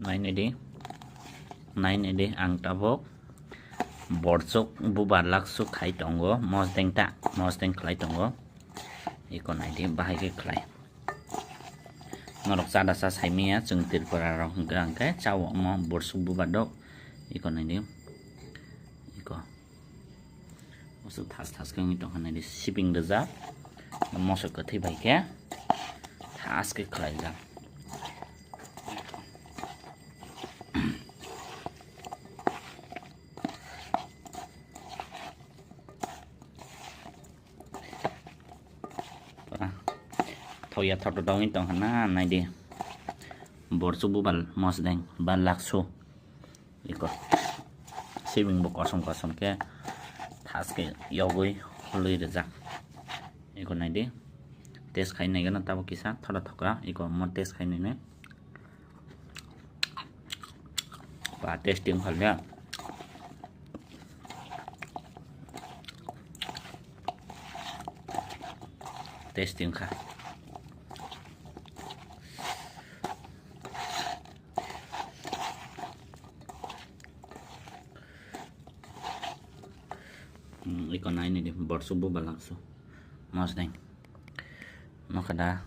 nain ide ang tabok borchuk bubar laksuk khai tongo mosodeng khlai tongo ikon naidi bahai ke khlai norok sada sa saimia chung tirpura rok hingka angke chawo mo borchuk bubar dok ikon naidi iko mosuk thas kang itong naidi shipping dejak mosok kathi bai ke thas ke khlai jak thoya thot dong itong hana naidi borchuk bubar mosodeng ban laksu iko shipping bo kosom ke thas ke yogui lui rejak iko naidi test khai nai gana tabo kisa thoda thoka iko mo test khai nai ne pa testing khalya testing kha iko nai ni borchuk bubar laksu mosodeng no kada